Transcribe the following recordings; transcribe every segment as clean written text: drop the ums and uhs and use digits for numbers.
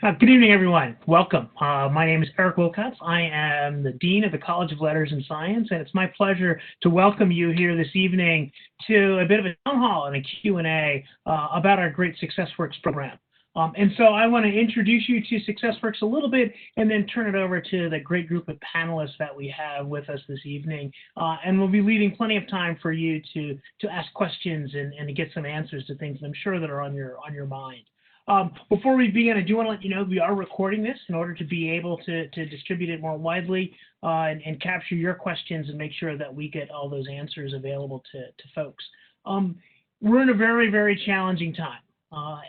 Good evening, everyone. Welcome. My name is Eric Wilcox. I am the Dean of the College of Letters and Science, and it's my pleasure to welcome you here this evening to a bit of a town hall and a Q&A about our great SuccessWorks program. And so I want to introduce you to SuccessWorks a little bit and then turn it over to the great group of panelists that we have with us this evening. And we'll be leaving plenty of time for you to ask questions and to get some answers to things that I'm sure that are on your mind. Before we begin, I do want to let you know we are recording this in order to be able to distribute it more widely and capture your questions and make sure that we get all those answers available to folks. We're in a very, very challenging time.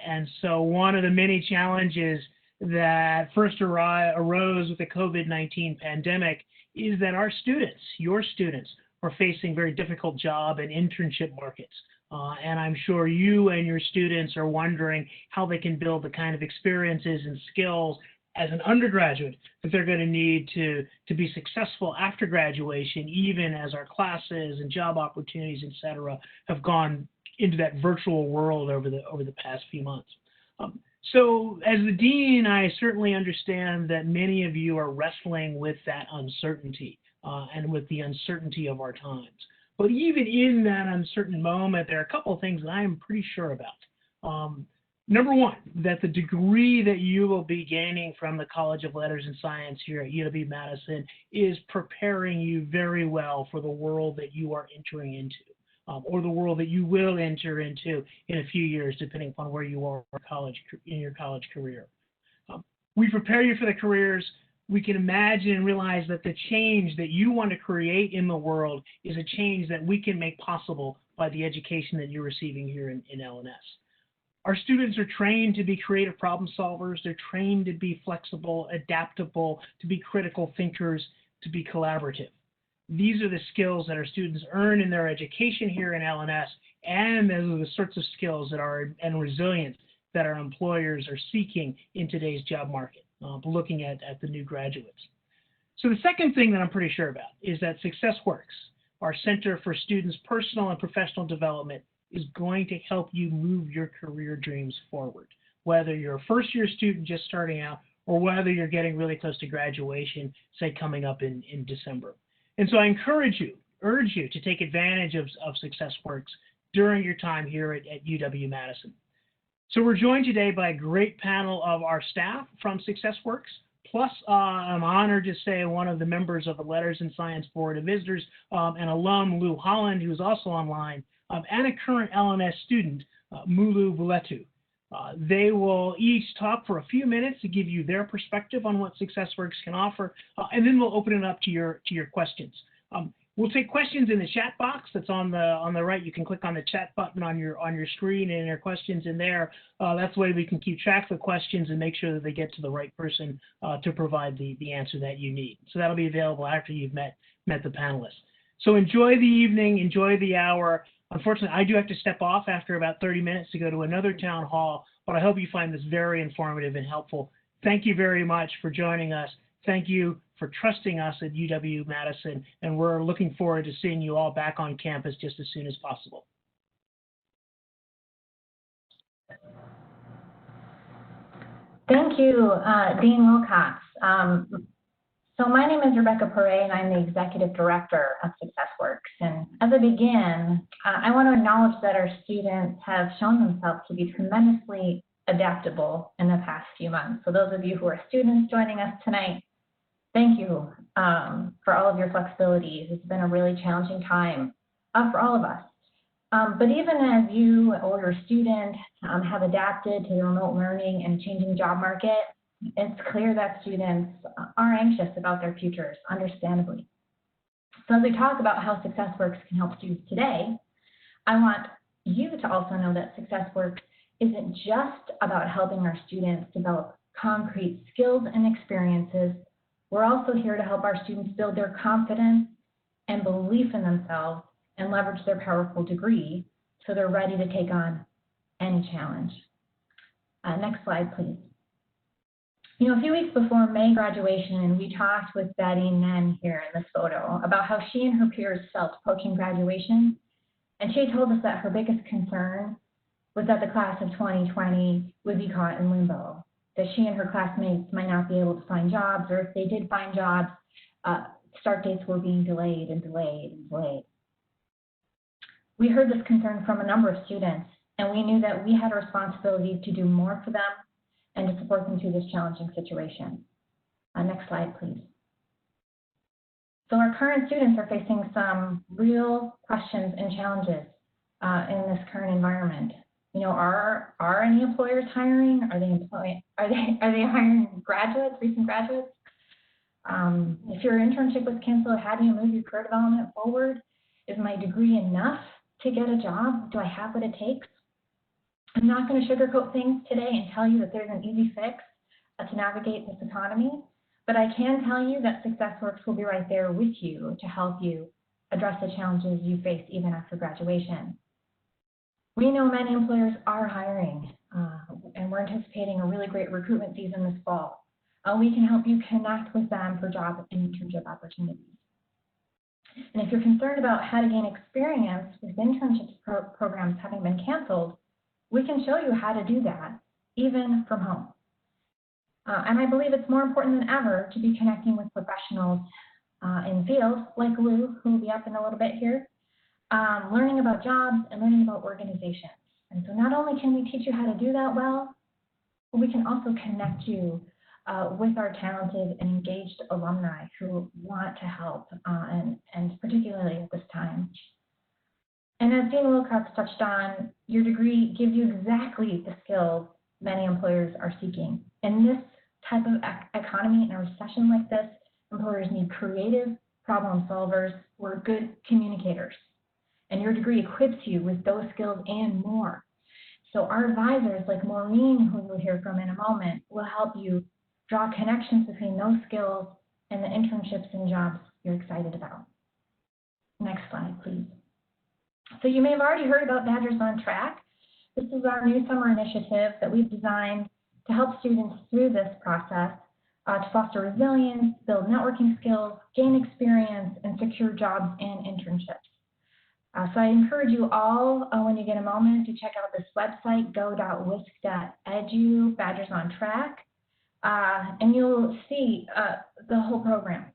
And so one of the many challenges that first arose with the COVID-19 pandemic is that our students, your students, are facing very difficult job and internship markets. And I'm sure you and your students are wondering how they can build the kind of experiences and skills as an undergraduate that they're going to need to be successful after graduation, even as our classes and job opportunities, et cetera, have gone into that virtual world over the past few months. So as the dean, I certainly understand that many of you are wrestling with that uncertainty and with the uncertainty of our times. But even in that uncertain moment, there are a couple of things that I am pretty sure about. Number one, that the degree that you will be gaining from the College of Letters and Science here at UW-Madison is preparing you very well for the world that you are entering into, or the world that you will enter into in a few years, depending upon where you are in your college career. We prepare you for the careers. We can imagine and realize that the change that you want to create in the world is a change that we can make possible by the education that you're receiving here in LNS. Our students are trained to be creative problem solvers. They're trained to be flexible, adaptable, to be critical thinkers, to be collaborative. These are the skills that our students earn in their education here in LNS, and those are the sorts of skills and resilience that our employers are seeking in today's job market. Looking at the new graduates. So the second thing that I'm pretty sure about is that SuccessWorks, our Center for Students' Personal and Professional Development, is going to help you move your career dreams forward, whether you're a first-year student just starting out or whether you're getting really close to graduation, say coming up in December. And so I urge you to take advantage of SuccessWorks during your time here at UW-Madison. So we're joined today by a great panel of our staff from SuccessWorks, plus I'm honored to say one of the members of the Letters and Science Board of Visitors, an alum, Lou Holland, who's also online, and a current LNS student, Mulu Vuletu. They will each talk for a few minutes to give you their perspective on what SuccessWorks can offer, and then we'll open it up to your questions. We'll take questions in the chat box that's on the right. You can click on the chat button on your screen and your questions in there. That's the way we can keep track of the questions and make sure that they get to the right person to provide the answer that you need. So that'll be available after you've met the panelists. So enjoy the evening, enjoy the hour. Unfortunately, I do have to step off after about 30 minutes to go to another town hall, but I hope you find this very informative and helpful. Thank you very much for joining us. Thank you for trusting us at UW-Madison, and we're looking forward to seeing you all back on campus just as soon as possible. Thank you, Dean Wilcox. So my name is Rebecca Perret, and I'm the Executive Director of SuccessWorks. And as I begin, I want to acknowledge that our students have shown themselves to be tremendously adaptable in the past few months. So those of you who are students joining us tonight, thank you for all of your flexibilities. It's been a really challenging time for all of us. But even as you or your student have adapted to the remote learning and changing job market, it's clear that students are anxious about their futures, understandably. So as we talk about how SuccessWorks can help students today, I want you to also know that SuccessWorks isn't just about helping our students develop concrete skills and experiences. We're also here to help our students build their confidence and belief in themselves and leverage their powerful degree so they're ready to take on any challenge. Next slide, please. You know, a few weeks before May graduation, we talked with Betty Nen here in this photo about how she and her peers felt approaching graduation. And she told us that her biggest concern was that the class of 2020 would be caught in limbo. that she and her classmates might not be able to find jobs, or if they did find jobs, start dates were being delayed and delayed and delayed. We heard this concern from a number of students, and we knew that we had a responsibility to do more for them and to support them through this challenging situation. Next slide, please. So our current students are facing some real questions and challenges in this current environment. You know, are any employers hiring? Are they hiring graduates, recent graduates? If your internship was canceled, how do you move your career development forward? Is my degree enough to get a job? Do I have what it takes? I'm not going to sugarcoat things today and tell you that there's an easy fix to navigate this economy, but I can tell you that SuccessWorks will be right there with you to help you address the challenges you face even after graduation. We know many employers are hiring, and we're anticipating a really great recruitment season this fall. We can help you connect with them for job and internship opportunities. And if you're concerned about how to gain experience with internships programs having been canceled, we can show you how to do that, even from home. And I believe it's more important than ever to be connecting with professionals in fields like Lou, who will be up in a little bit here, learning about jobs and learning about organizations. And so not only can we teach you how to do that well, but we can also connect you with our talented and engaged alumni who want to help, and particularly at this time. And as Dean Wilcox touched on, your degree gives you exactly the skills many employers are seeking. In this type of economy, in a recession like this, employers need creative problem solvers who are good communicators. And your degree equips you with those skills and more. So our advisors, like Maureen, who you'll hear from in a moment, will help you draw connections between those skills and the internships and jobs you're excited about. Next slide, please. So you may have already heard about Badgers on Track. This is our new summer initiative that we've designed to help students through this process to foster resilience, build networking skills, gain experience, and secure jobs and internships. So I encourage you all, when you get a moment, to check out this website, go.wisc.edu, Badgers on Track, and you'll see the whole program.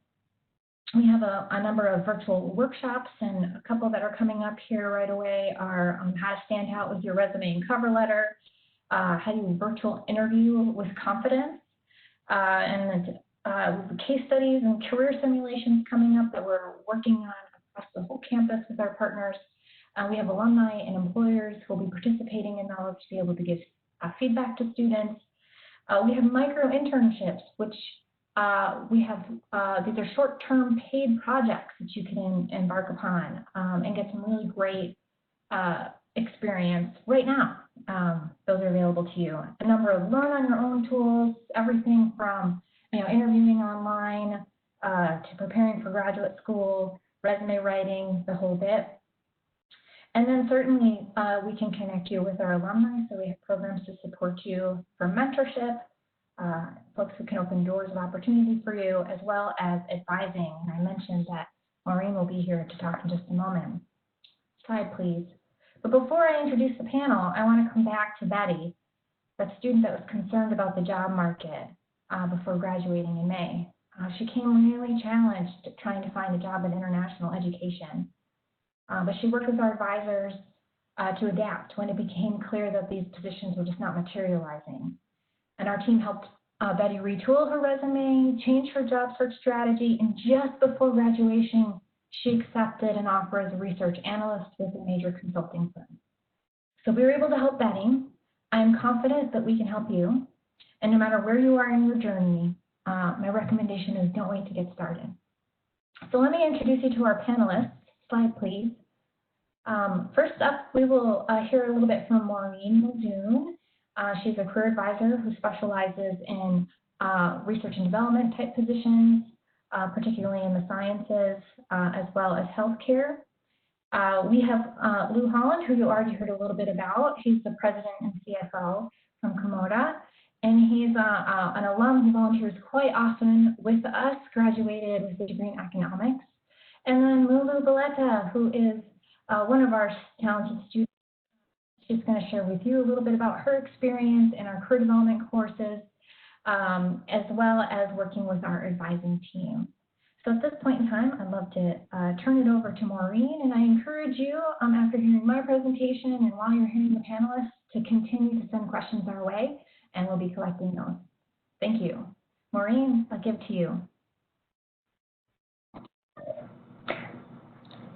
We have a number of virtual workshops, and a couple that are coming up here right away are on how to stand out with your resume and cover letter, how to do a virtual interview with confidence, and case studies and career simulations coming up that we're working on across the whole campus with our partners. We have alumni and employers who will be participating in those to be able to give feedback to students. We have micro internships, which these are short-term paid projects that you can embark upon and get some really great experience right now. Those are available to you. A number of learn on your own tools, everything from interviewing online to preparing for graduate school, resume writing, the whole bit. And then certainly we can connect you with our alumni, so we have programs to support you for mentorship, folks who can open doors of opportunity for you, as well as advising. And I mentioned that Maureen will be here to talk in just a moment. Slide, please. But before I introduce the panel, I want to come back to Betty, that student that was concerned about the job market before graduating in May. She came really challenged trying to find a job in international education. But she worked with our advisors to adapt when it became clear that these positions were just not materializing. And our team helped Betty retool her resume, change her job search strategy, and just before graduation, she accepted an offer as a research analyst with a major consulting firm. So we were able to help Betty. I'm confident that we can help you. And no matter where you are in your journey, my recommendation is don't wait to get started. So let me introduce you to our panelists. Slide, please. First up, we will hear a little bit from Maureen Muldoon. She's a career advisor who specializes in research and development type positions, particularly in the sciences, as well as healthcare. We have Lou Holland, who you already heard a little bit about. He's the president and CFO from Komoda, and he's an alum who volunteers quite often with us, graduated with a degree in economics. And then Lulu Valletta, who is one of our talented students. She's going to share with you a little bit about her experience in our career development courses, as well as working with our advising team. So at this point in time, I'd love to turn it over to Maureen, and I encourage you, after hearing my presentation and while you're hearing the panelists, to continue to send questions our way, and we'll be collecting those. Thank you. Maureen, I'll give to you.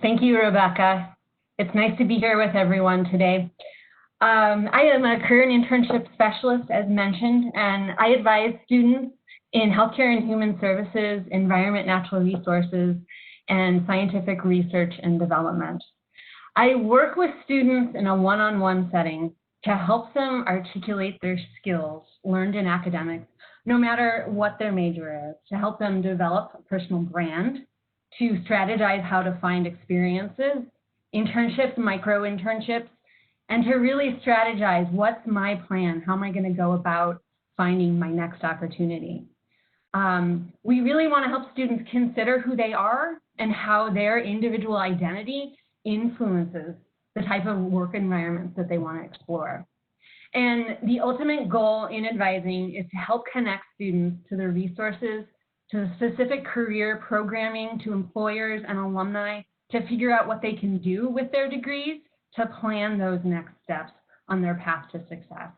Thank you, Rebecca. It's nice to be here with everyone today. I am a career and internship specialist, as mentioned, and I advise students in healthcare and human services, environment, natural resources, and scientific research and development. I work with students in a one-on-one setting to help them articulate their skills learned in academics, no matter what their major is, to help them develop a personal brand, to strategize how to find experiences, internships, micro-internships, and to really strategize what's my plan, how am I going to go about finding my next opportunity. We really want to help students consider who they are and how their individual identity influences the type of work environments that they want to explore. And the ultimate goal in advising is to help connect students to the resources, to the specific career programming, to employers and alumni to figure out what they can do with their degrees to plan those next steps on their path to success.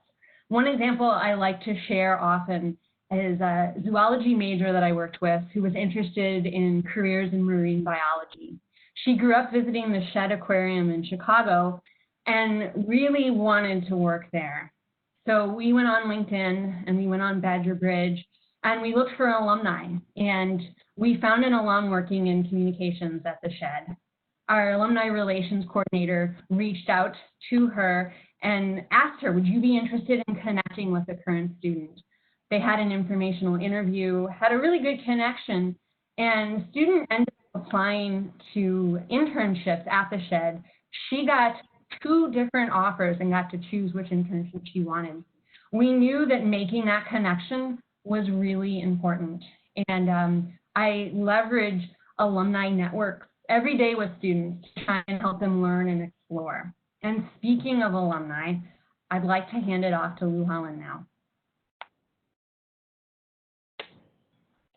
One example I like to share often is a zoology major that I worked with who was interested in careers in marine biology. She grew up visiting the Shedd Aquarium in Chicago and really wanted to work there. So we went on LinkedIn and we went on Badger Bridge and we looked for alumni, and we found an alum working in communications at the Shedd. Our alumni relations coordinator reached out to her and asked her, would you be interested in connecting with a current student? They had an informational interview, had a really good connection, and the student ended up applying to internships at the Shedd. She got 2 different offers and got to choose which internship she wanted. We knew that making that connection was really important. And I leverage alumni networks every day with students to try and help them learn and explore. And speaking of alumni, I'd like to hand it off to Lou Holland now.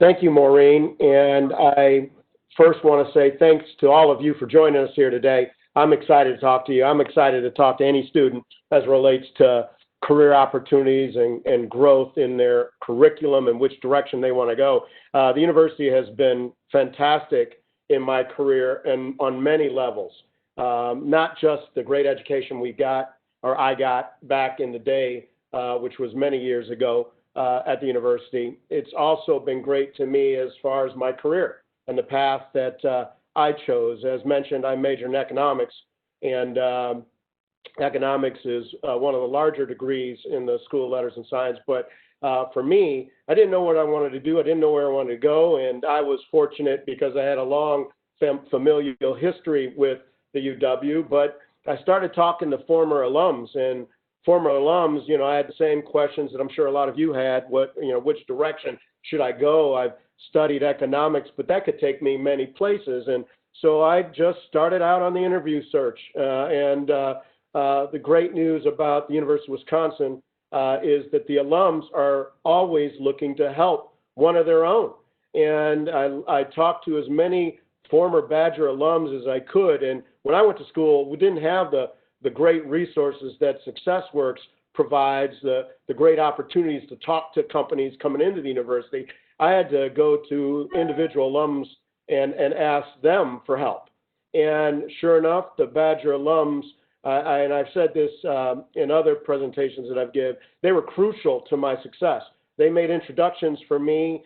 Thank you, Maureen. And I first want to say thanks to all of you for joining us here today. I'm excited to talk to you. I'm excited to talk to any student as relates to career opportunities and growth in their curriculum and which direction they want to go. The university has been fantastic in my career and on many levels, not just the great education we got, or I got back in the day, which was many years ago at the university. It's also been great to me as far as my career and the path that I chose. As mentioned, I majored in economics, and economics is one of the larger degrees in the School of Letters and Science. But for me, I didn't know what I wanted to do. I didn't know where I wanted to go, and I was fortunate because I had a long familial history with the UW. But I started talking to former alums, and former alums, you know, I had the same questions that I'm sure a lot of you had. Which direction should I go? I've studied economics, but that could take me many places. And so I just started out on the interview search. The great news about the University of Wisconsin is that the alums are always looking to help one of their own. And I talked to as many former Badger alums as I could. And when I went to school, we didn't have the great resources that SuccessWorks provides, the great opportunities to talk to companies coming into the university. I had to go to individual alums and ask them for help. And sure enough, the Badger alums, and I've said this in other presentations that I've given, they were crucial to my success. They made introductions for me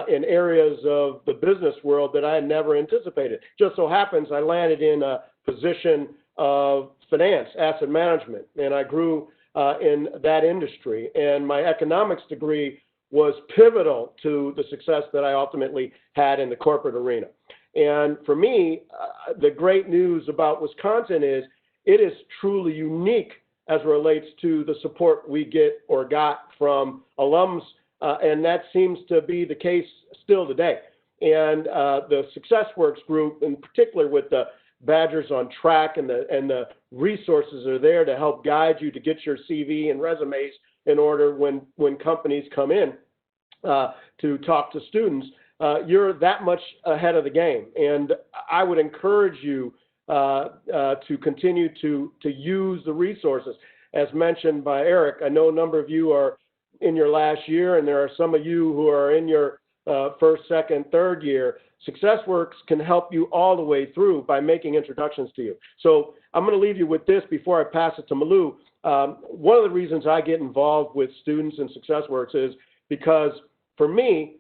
in areas of the business world that I had never anticipated. Just so happens I landed in a position of finance, asset management, and I grew in that industry. And my economics degree was pivotal to the success that I ultimately had in the corporate arena. And for me, the great news about Wisconsin is it is truly unique as relates to the support we get or got from alums, and that seems to be the case still today. And the SuccessWorks group, in particular with the Badgers on Track, and the resources are there to help guide you to get your CV and resumes in order when companies come in. to talk to students, you're that much ahead of the game. And I would encourage you to continue to use the resources. As mentioned by Eric, I know a number of you are in your last year, and there are some of you who are in your first, second, third year. SuccessWorks can help you all the way through by making introductions to you. So I'm going to leave you with this before I pass it to Malou. One of the reasons I get involved with students in SuccessWorks is because for me,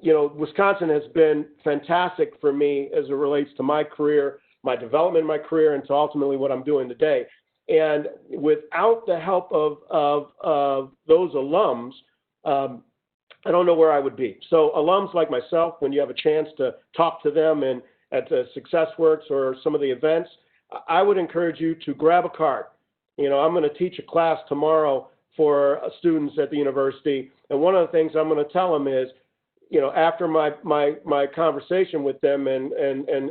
you know, Wisconsin has been fantastic for me as it relates to my career, my development in my career, and to ultimately what I'm doing today. And without the help of those alums, I don't know where I would be. So alums like myself, when you have a chance to talk to them and at SuccessWorks or some of the events, I would encourage you to grab a card. You know, I'm going to teach a class tomorrow for students at the university, and one of the things I'm going to tell them is, you know, after my conversation with them and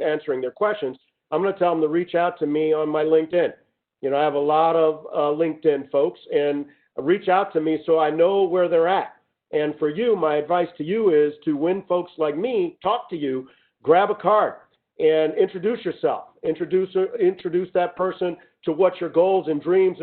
answering their questions, I'm going to tell them to reach out to me on my LinkedIn. You know, I have a lot of LinkedIn folks, and reach out to me so I know where they're at. And for you, my advice to you is to, when folks like me talk to you, grab a card and introduce yourself. Introduce that person to what your goals and dreams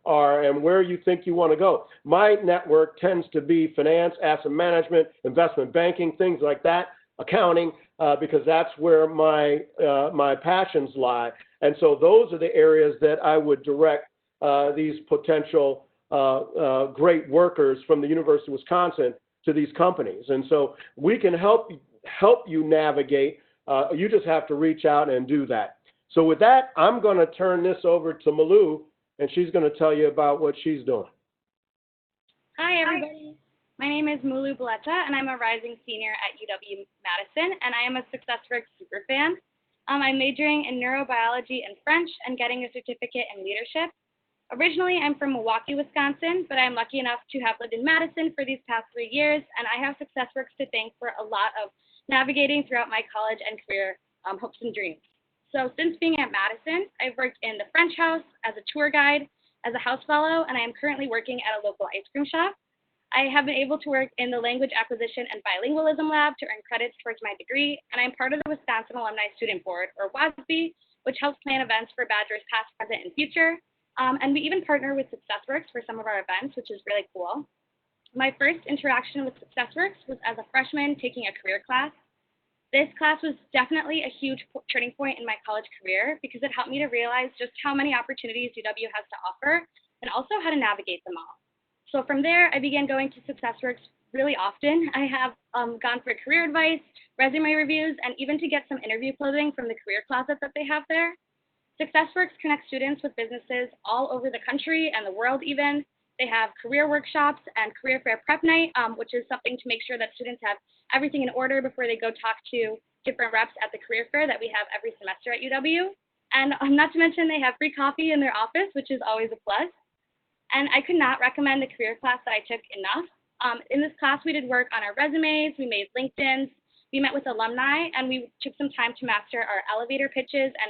are and where you think you want to go. My network tends to be finance, asset management, investment banking, things like that, accounting, because that's where my passions lie. And so those are the areas that I would direct these potential great workers from the University of Wisconsin to these companies. And so we can help you navigate. You just have to reach out and do that. So with that, I'm going to turn this over to Malou, and she's going to tell you about what she's doing. Hi, everybody. My name is Malou Belletta, and I'm a rising senior at UW-Madison, and I am a SuccessWorks superfan. I'm majoring in neurobiology and French and getting a certificate in leadership. Originally, I'm from Milwaukee, Wisconsin, but I'm lucky enough to have lived in Madison for these past 3 years, and I have SuccessWorks to thank for a lot of navigating throughout my college and career hopes and dreams. So since being at Madison, I've worked in the French house, as a tour guide, as a house fellow, and I am currently working at a local ice cream shop. I have been able to work in the Language Acquisition and Bilingualism Lab to earn credits towards my degree, and I'm part of the Wisconsin Alumni Student Board, or WASB, which helps plan events for Badgers past, present, and future. And we even partner with SuccessWorks for some of our events, which is really cool. My first interaction with SuccessWorks was as a freshman taking a career class. This class was definitely a huge turning point in my college career because it helped me to realize just how many opportunities UW has to offer and also how to navigate them all. So from there, I began going to SuccessWorks really often. I have gone for career advice, resume reviews, and even to get some interview clothing from the career closet that they have there. SuccessWorks connects students with businesses all over the country and the world even. They have career workshops and career fair prep night, which is something to make sure that students have everything in order before they go talk to different reps at the career fair that we have every semester at UW. And not to mention they have free coffee in their office, which is always a plus. And I could not recommend the career class that I took enough. In this class, we did work on our resumes, we made LinkedIns, we met with alumni, and we took some time to master our elevator pitches and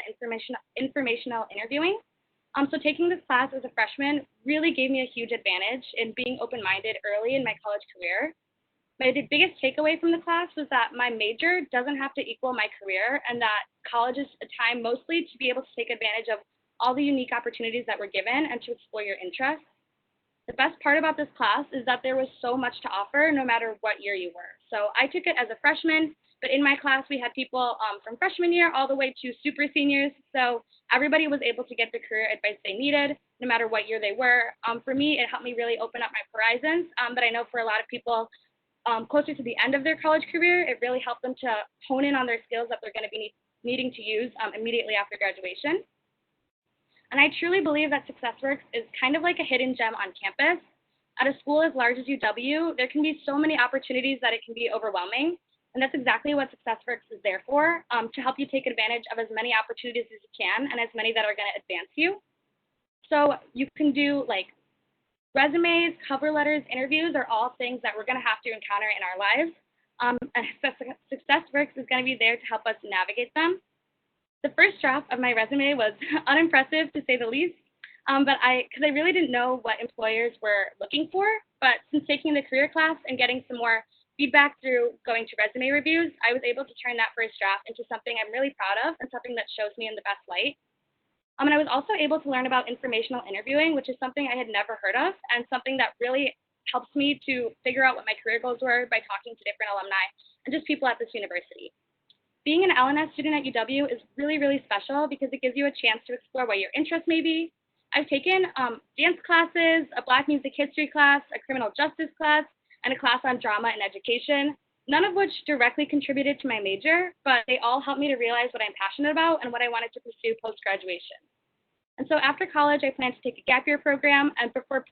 informational interviewing. So taking this class as a freshman really gave me a huge advantage in being open-minded early in my college career. My biggest takeaway from the class was that my major doesn't have to equal my career, and that college is a time mostly to be able to take advantage of all the unique opportunities that we're given and to explore your interests. The best part about this class is that there was so much to offer no matter what year you were. So I took it as a freshman, but in my class we had people from freshman year all the way to super seniors. So everybody was able to get the career advice they needed no matter what year they were. For me, it helped me really open up my horizons, but I know for a lot of people closer to the end of their college career, it really helped them to hone in on their skills that they're going to be needing to use immediately after graduation. And I truly believe that SuccessWorks is kind of like a hidden gem on campus. At a school as large as UW, there can be so many opportunities that it can be overwhelming. And that's exactly what SuccessWorks is there for, to help you take advantage of as many opportunities as you can and as many that are going to advance you. So you can do like resumes, cover letters, interviews are all things that we're going to have to encounter in our lives. And SuccessWorks is going to be there to help us navigate them. The first draft of my resume was unimpressive, to say the least, because I really didn't know what employers were looking for. But since taking the career class and getting some more feedback through going to resume reviews, I was able to turn that first draft into something I'm really proud of and something that shows me in the best light. And I was also able to learn about informational interviewing, which is something I had never heard of and something that really helps me to figure out what my career goals were by talking to different alumni and just people at this university. Being an LNS student at UW is really, really special because it gives you a chance to explore what your interests may be. I've taken dance classes, a Black music history class, a criminal justice class, and a class on drama and education, none of which directly contributed to my major, but they all helped me to realize what I'm passionate about and what I wanted to pursue post-graduation. And so after college, I plan to take a gap year program and before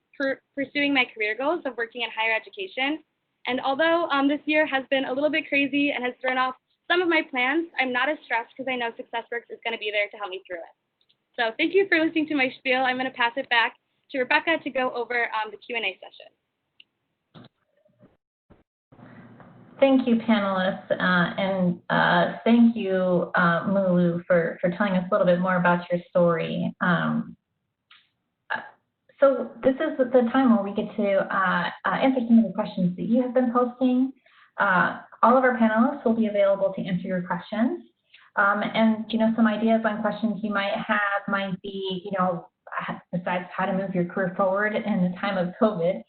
pursuing my career goals of working in higher education. And although this year has been a little bit crazy and has thrown off some of my plans, I'm not as stressed because I know SuccessWorks is going to be there to help me through it. So thank you for listening to my spiel. I'm going to pass it back to Rebecca to go over the Q&A session. Thank you, panelists, and thank you, Mulu, for telling us a little bit more about your story. So this is the time where we get to answer some of the questions that you have been posting. All of our panelists will be available to answer your questions. And, some ideas on questions you might have might be, besides how to move your career forward in the time of COVID,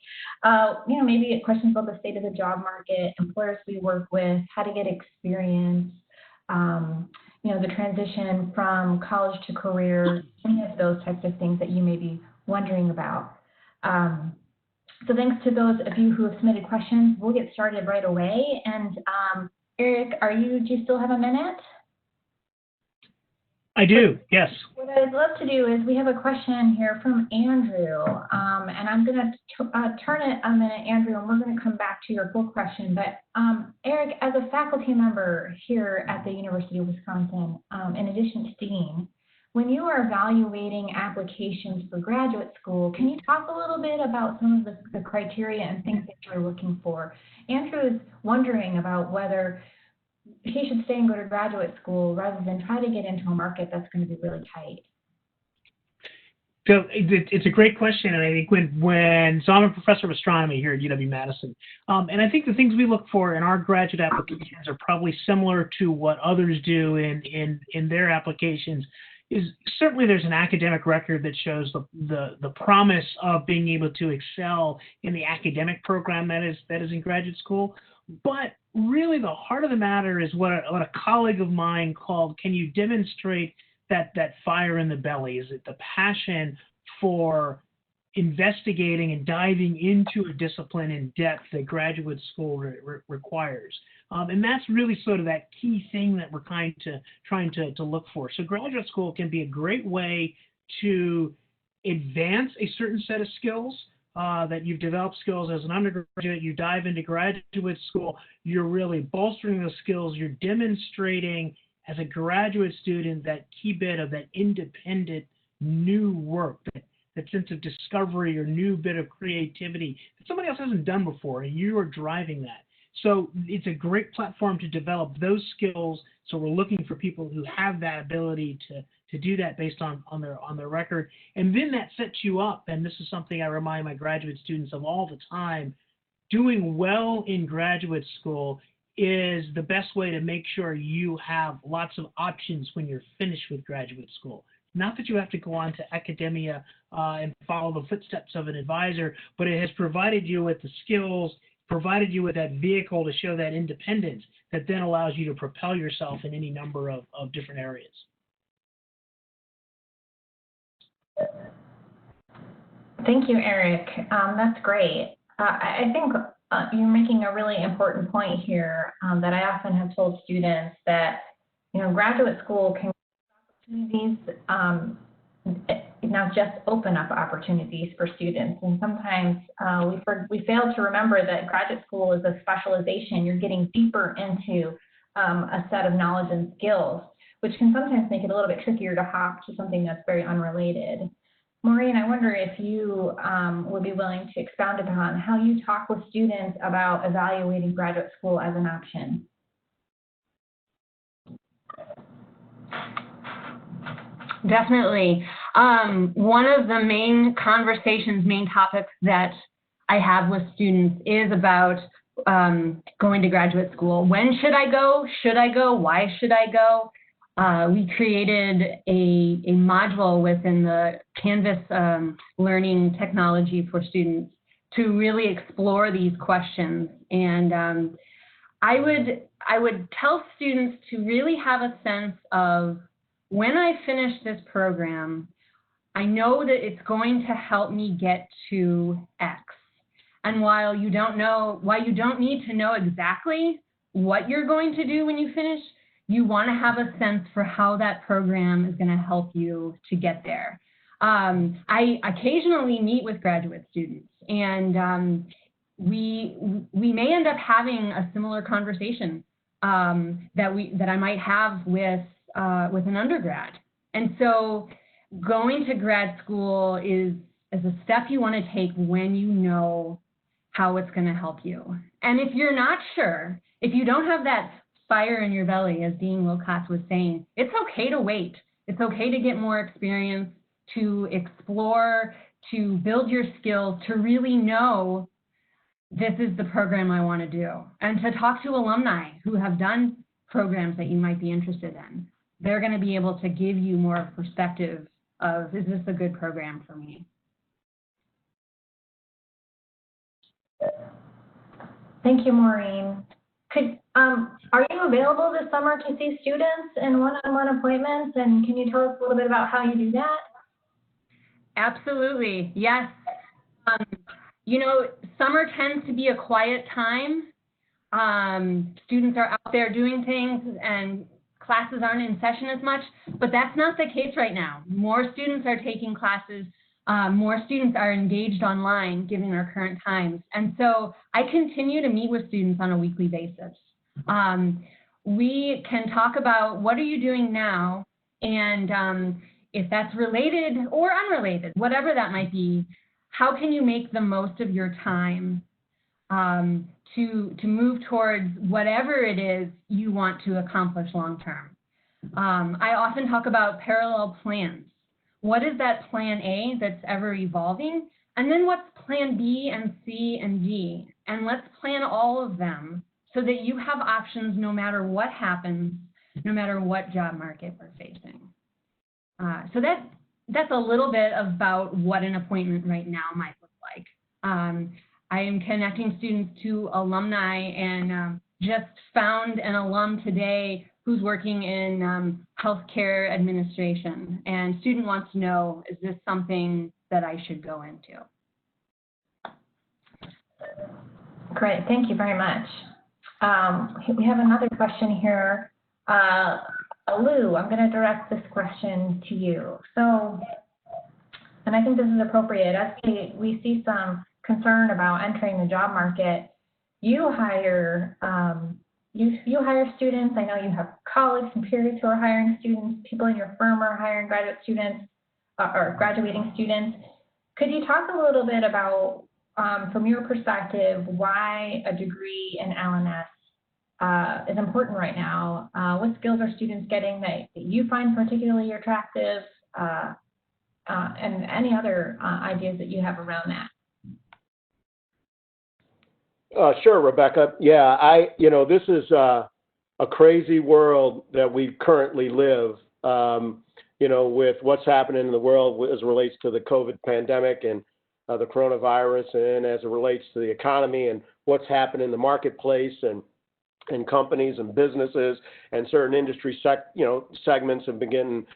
maybe questions about the state of the job market, employers we work with, how to get experience, the transition from college to career, any of those types of things that you may be wondering about. So thanks to those of you who have submitted questions. We'll get started right away. And Eric, do you still have a minute? I do, yes. What I'd love to do is we have a question here from Andrew, and I'm going to turn it a minute, Andrew, and we're going to come back to your full question. But Eric, as a faculty member here at the University of Wisconsin, in addition to Dean, when you are evaluating applications for graduate school, can you talk a little bit about some of the criteria and things that you're looking for? Andrew is wondering about whether he should stay and go to graduate school rather than try to get into a market that's going to be really tight. So it's a great question, and I think so I'm a professor of astronomy here at UW-Madison, and I think the things we look for in our graduate applications are probably similar to what others do in their applications. Is certainly there's an academic record that shows the promise of being able to excel in the academic program that is in graduate school. But really the heart of the matter is what a colleague of mine called, can you demonstrate that fire in the belly? Is it the passion for investigating and diving into a discipline in depth that graduate school requires? And that's really sort of that key thing that we're trying to look for. So graduate school can be a great way to advance a certain set of skills that you've developed skills as an undergraduate. You dive into graduate school, you're really bolstering those skills. You're demonstrating as a graduate student that key bit of that independent new work, that sense of discovery or new bit of creativity that somebody else hasn't done before, and you are driving that. So it's a great platform to develop those skills. So we're looking for people who have that ability to do that based on their record. And then that sets you up, and this is something I remind my graduate students of all the time, doing well in graduate school is the best way to make sure you have lots of options when you're finished with graduate school. Not that you have to go on to academia and follow the footsteps of an advisor, but it has provided you with the skills, provided you with that vehicle to show that independence that then allows you to propel yourself in any number of different areas. Thank you, Eric. That's great. I think you're making a really important point here that I often have told students that, graduate school can not just open up opportunities for students. And sometimes we fail to remember that graduate school is a specialization. You're getting deeper into a set of knowledge and skills, which can sometimes make it a little bit trickier to hop to something that's very unrelated. Maureen, I wonder if you would be willing to expound upon how you talk with students about evaluating graduate school as an option. Definitely. One of the main topics that I have with students is about going to graduate school. When should I go? Should I go? Why should I go? We created a module within the Canvas learning technology for students to really explore these questions. And I would tell students to really have a sense of, when I finish this program, I know that it's going to help me get to X. And while you don't need to know exactly what you're going to do when you finish, you want to have a sense for how that program is going to help you to get there. I occasionally meet with graduate students, and we may end up having a similar conversation that I might have with an undergrad. And so going to grad school is a step you want to take when you know how it's going to help you. And if you're not sure, if you don't have that fire in your belly, as Dean Wilcox was saying, it's okay to wait. It's okay to get more experience, to explore, to build your skills, to really know this is the program I want to do, and to talk to alumni who have done programs that you might be interested in. They're going to be able to give you more perspective of, is this a good program for me? Thank you, Maureen. Are you available this summer to see students in one-on-one appointments? And can you tell us a little bit about how you do that? Absolutely, yes. Summer tends to be a quiet time. Students are out there doing things and classes aren't in session as much, but that's not the case right now. More students are taking classes. More students are engaged online given our current times. And so I continue to meet with students on a weekly basis. We can talk about, what are you doing now? And if that's related or unrelated, whatever that might be, how can you make the most of your time to move towards whatever it is you want to accomplish long term? I often talk about parallel plans. What is that plan A that's ever evolving? And then what's plan B and C and D? And let's plan all of them so that you have options no matter what happens, no matter what job market we're facing. So that's a little bit about what an appointment right now might look like. I am connecting students to alumni, and just found an alum today who's working in healthcare administration. And student wants to know, is this something that I should go into? Great, thank you very much. We have another question here. Lou, I'm going to direct this question to you. So, and I think this is appropriate, as we see some concern about entering the job market. You hire students. I know you have colleagues and peers who are hiring students. People in your firm are hiring graduate students or graduating students. Could you talk a little bit about, from your perspective, why a degree in LNS is important right now? What skills are students getting that you find particularly attractive, and any other ideas that you have around that? Sure, Rebecca. Yeah, this is a crazy world that we currently live, with what's happening in the world as it relates to the COVID pandemic and the coronavirus, and as it relates to the economy and what's happening in the marketplace and companies and businesses and certain industry segments have been getting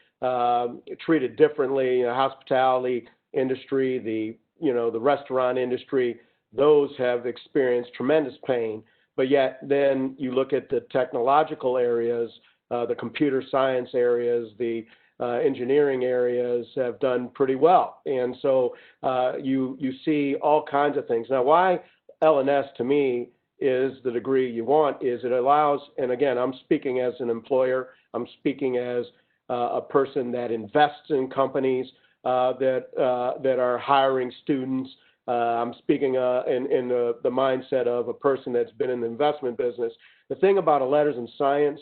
treated differently. Hospitality industry, the restaurant industry, those have experienced tremendous pain. But yet then you look at the technological areas, the computer science areas, the engineering areas have done pretty well. And so you see all kinds of things. Now, why LNS to me is the degree you want is it allows, and again, I'm speaking as an employer, I'm speaking as a person that invests in companies that are hiring students. I'm speaking in the mindset of a person that's been in the investment business. The thing about a letters in science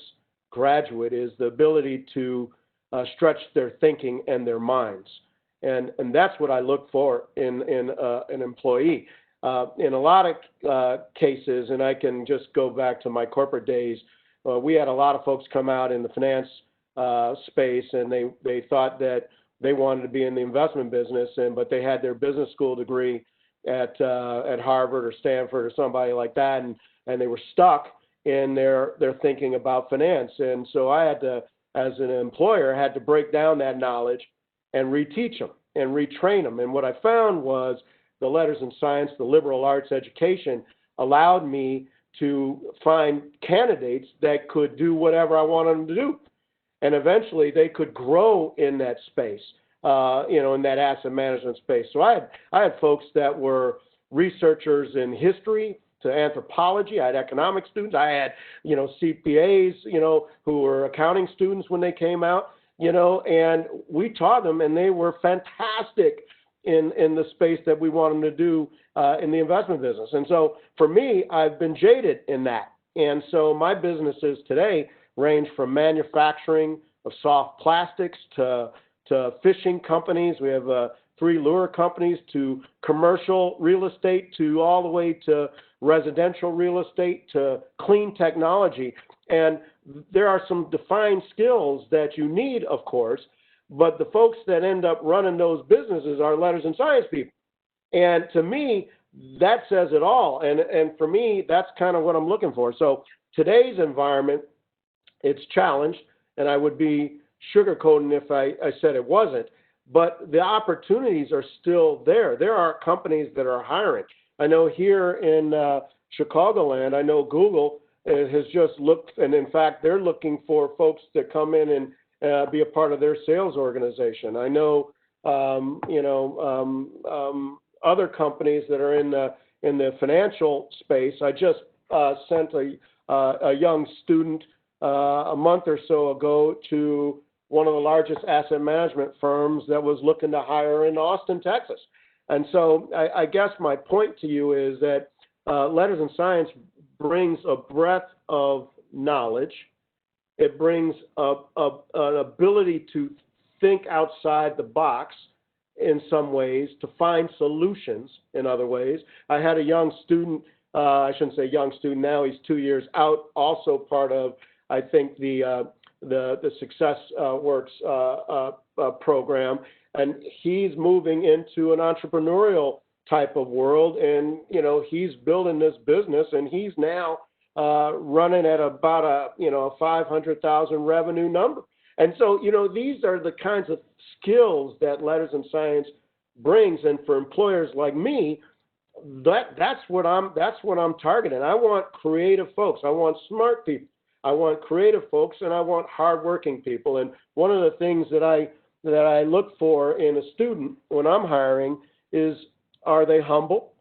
graduate is the ability to stretch their thinking and their minds. And that's what I look for in an employee. in a lot of cases, and I can just go back to my corporate days, we had a lot of folks come out in the finance space, and they thought that they wanted to be in the investment business, but they had their business school degree at Harvard or Stanford or somebody like that, and they were stuck in their thinking about finance. And so I had to, as an employer, had to break down that knowledge and reteach them and retrain them. And what I found was the letters in science, the liberal arts education, allowed me to find candidates that could do whatever I wanted them to do. And eventually they could grow in that space, in that asset management space. So I had folks that were researchers in history to anthropology. I had economic students. I had, CPAs, who were accounting students when they came out, and we taught them, and they were fantastic in the space that we want them to do in the investment business. And so for me, I've been jaded in that. And so my businesses today range from manufacturing of soft plastics to fishing companies. We have 3 lure companies, to commercial real estate, to all the way to residential real estate, to clean technology. And there are some defined skills that you need, of course, but the folks that end up running those businesses are letters and science people. And to me, that says it all. And for me, that's kind of what I'm looking for. So today's environment, it's challenged, and I would be sugarcoating if I said it wasn't, but the opportunities are still there. There are companies that are hiring. I know here in Chicagoland, I know Google has just looked, and in fact, they're looking for folks to come in and be a part of their sales organization. I know, other companies that are in the financial space. I just sent a young student a month or so ago to one of the largest asset management firms that was looking to hire in Austin, Texas. And so I guess my point to you is that letters in science brings a breadth of knowledge. It brings an ability to think outside the box in some ways, to find solutions in other ways. I had a young student, I shouldn't say young student now, he's 2 years out, also part of, I think, the SuccessWorks program, and he's moving into an entrepreneurial type of world, and he's building this business, and he's now running at about a 500,000 revenue number. And so these are the kinds of skills that letters in science brings, and for employers like me, that's what I'm targeting. I want creative folks. I want smart people. I want creative folks, and I want hardworking people. And one of the things that I look for in a student when I'm hiring is, are they humble?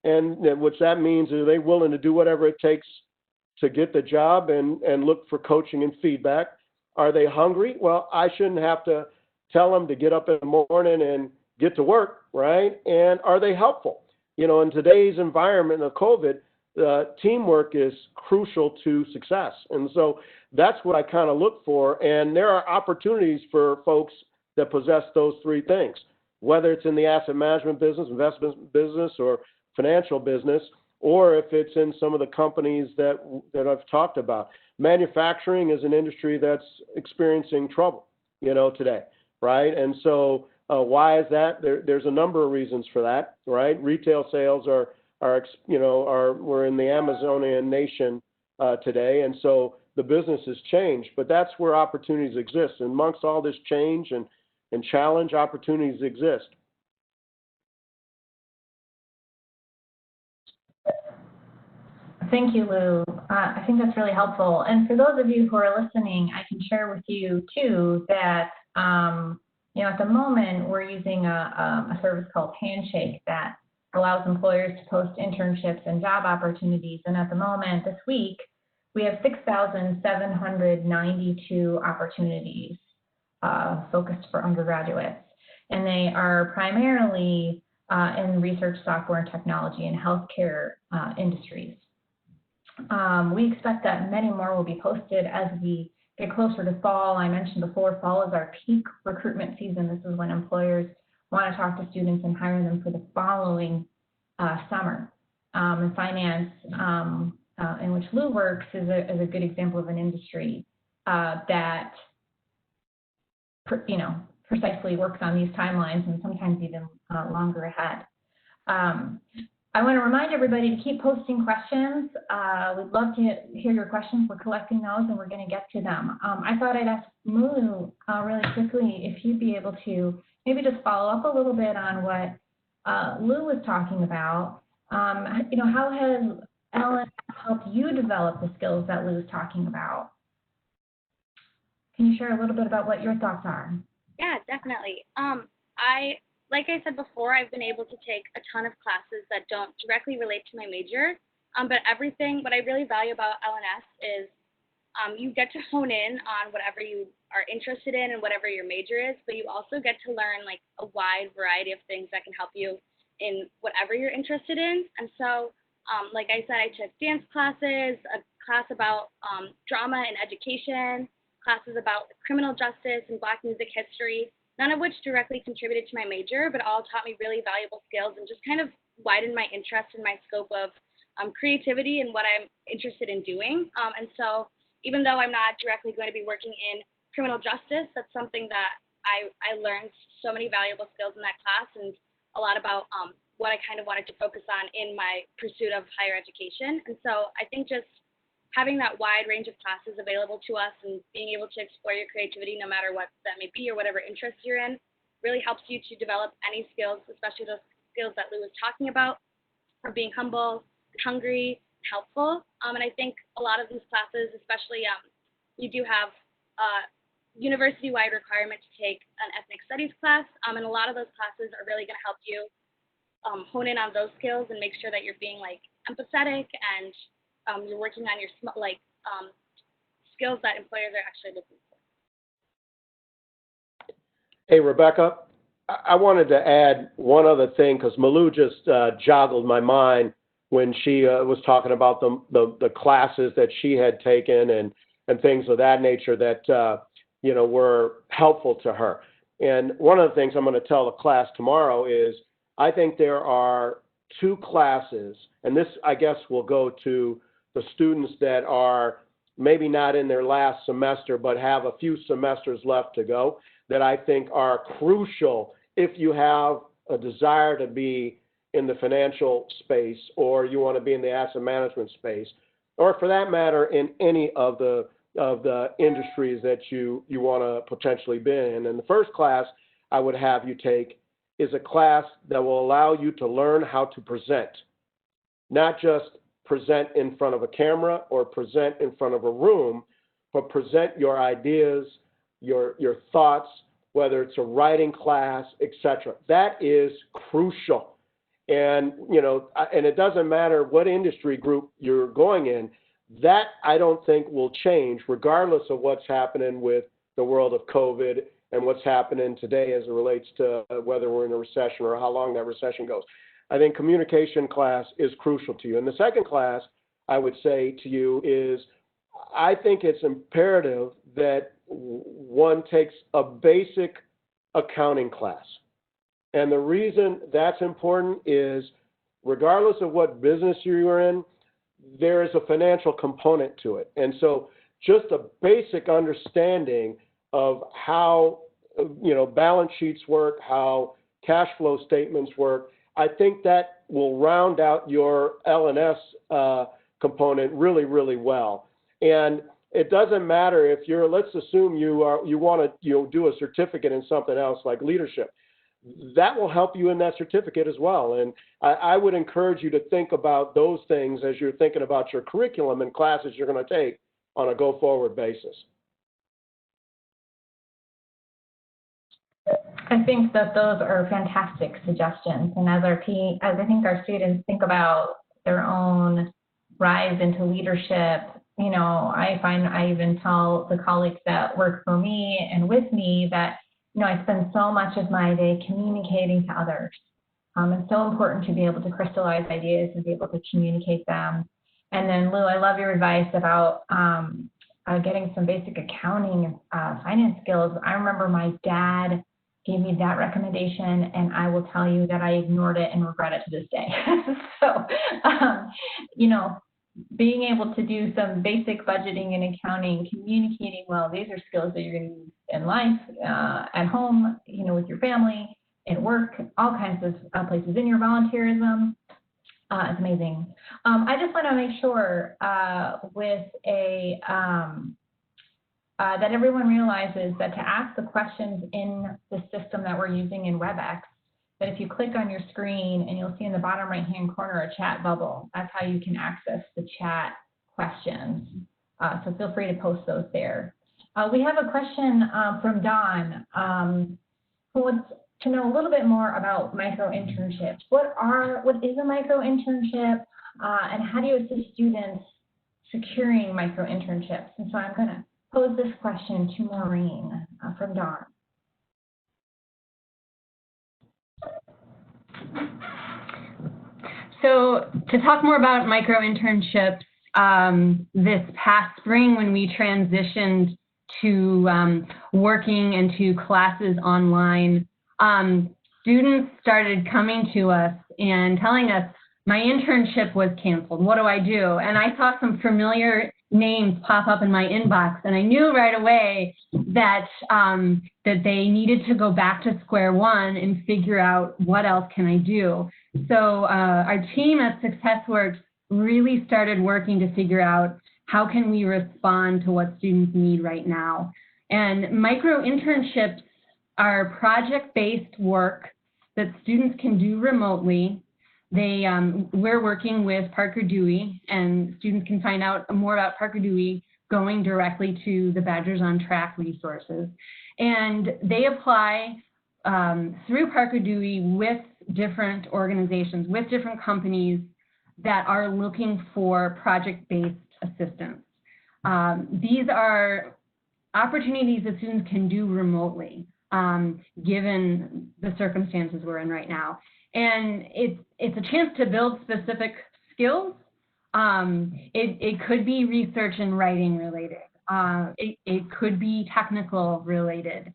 And which that means, are they willing to do whatever it takes to get the job and look for coaching and feedback? Are they hungry? Well, I shouldn't have to tell them to get up in the morning and get to work, right? And are they helpful? In today's environment of COVID, teamwork is crucial to success. And so that's what I kind of look for. And there are opportunities for folks that possess those 3 things, whether it's in the asset management business, investment business, or financial business, or if it's in some of the companies that I've talked about. Manufacturing is an industry that's experiencing trouble, today, right? And so why is that? There's a number of reasons for that, right? Retail sales we're in the Amazonian nation today, and so the business has changed, but that's where opportunities exist. And amongst all this change and challenge, opportunities exist. Thank you, Lou. I think that's really helpful. And for those of you who are listening, I can share with you too that at the moment we're using a service called Handshake that allows employers to post internships and job opportunities. And at the moment, this week, we have 6,792 opportunities focused for undergraduates. And they are primarily in research, software, and technology and healthcare industries. We expect that many more will be posted as we get closer to fall. I mentioned before, fall is our peak recruitment season. This is when employers want to talk to students and hire them for the following summer. and finance, in which Lou works, is a good example of an industry that, precisely works on these timelines and sometimes even longer ahead. I want to remind everybody to keep posting questions. We'd love to hear your questions. We're collecting those and we're going to get to them. I thought I'd ask Mulu really quickly if you'd be able to maybe just follow up a little bit on what Lou was talking about. How has Ellen helped you develop the skills that Lou was talking about? Can you share a little bit about what your thoughts are? Yeah, definitely. Like I said before, I've been able to take a ton of classes that don't directly relate to my major, but what I really value about LNS is you get to hone in on whatever you are interested in and whatever your major is, but you also get to learn like a wide variety of things that can help you in whatever you're interested in. And so, like I said, I took dance classes, a class about drama and education, classes about criminal justice and Black music history, none of which directly contributed to my major, but all taught me really valuable skills and just kind of widened my interest in my scope of creativity and what I'm interested in doing. And so even though I'm not directly going to be working in criminal justice, that's something that I learned so many valuable skills in that class and a lot about what I kind of wanted to focus on in my pursuit of higher education. And so I think just having that wide range of classes available to us and being able to explore your creativity no matter what that may be or whatever interest you're in really helps you to develop any skills, especially those skills that Lou was talking about, of being humble, hungry, helpful. And I think a lot of these classes, especially you do have a university-wide requirement to take an ethnic studies class, and a lot of those classes are really going to help you hone in on those skills and make sure that you're being like empathetic and you're working on your skills that employers are actually looking for. Hey, Rebecca, I wanted to add one other thing because Malou just joggled my mind when she was talking about the classes that she had taken and things of that nature that, were helpful to her. And one of the things I'm going to tell the class tomorrow is I think there are two classes, and this, I guess, will go to the students that are maybe not in their last semester but have a few semesters left to go, that I think are crucial if you have a desire to be in the financial space or you want to be in the asset management space, or for that matter, in any of the industries that you want to potentially be in. And the first class I would have you take is a class that will allow you to learn how to present, not just present in front of a camera or present in front of a room, but present your ideas, your thoughts, whether it's a writing class, etc. That is crucial. And, and it doesn't matter what industry group you're going in, that I don't think will change regardless of what's happening with the world of COVID and what's happening today as it relates to whether we're in a recession or how long that recession goes. I think communication class is crucial to you. And the second class I would say to you is I think it's imperative that one takes a basic accounting class. And the reason that's important is regardless of what business you're in, there is a financial component to it. And so just a basic understanding of how, balance sheets work, how cash flow statements work, I think that will round out your LNS component really, really well. And it doesn't matter if you're, let's assume you want to do a certificate in something else like leadership. That will help you in that certificate as well. And I would encourage you to think about those things as you're thinking about your curriculum and classes you're going to take on a go-forward basis. I think that those are fantastic suggestions. And as I think our students think about their own rise into leadership, I find I even tell the colleagues that work for me and with me that, I spend so much of my day communicating to others. It's so important to be able to crystallize ideas and be able to communicate them. And then Lou, I love your advice about getting some basic accounting and finance skills. I remember my dad gave me that recommendation, and I will tell you that I ignored it and regret it to this day. So, you know, being able to do some basic budgeting and accounting, communicating well, these are skills that you're going to use in life, at home, you know, with your family, at work, all kinds of places, in your volunteerism. It's amazing. I just want to make sure that everyone realizes that to ask the questions in the system that we're using in WebEx, that if you click on your screen and you'll see in the bottom right-hand corner a chat bubble, that's how you can access the chat questions. So feel free to post those there. We have a question from Don, who wants to know a little bit more about micro-internships. What is a micro-internship, and how do you assist students securing micro-internships? And so I'm going to pose this question to Maureen from Don. So to talk more about micro-internships, this past spring when we transitioned to working and to classes online, students started coming to us and telling us, my internship was canceled, what do I do? And I saw some familiar names pop up in my inbox, and I knew right away that that they needed to go back to square one and figure out what else can I do. So our team at SuccessWorks really started working to figure out how can we respond to what students need right now. And micro-internships are project-based work that students can do remotely. We're working with Parker Dewey, and students can find out more about Parker Dewey going directly to the Badgers on Track resources. And they apply through Parker Dewey with different organizations, with different companies that are looking for project-based assistance. These are opportunities that students can do remotely, given the circumstances we're in right now. And it's a chance to build specific skills. It could be research and writing related. It could be technical related.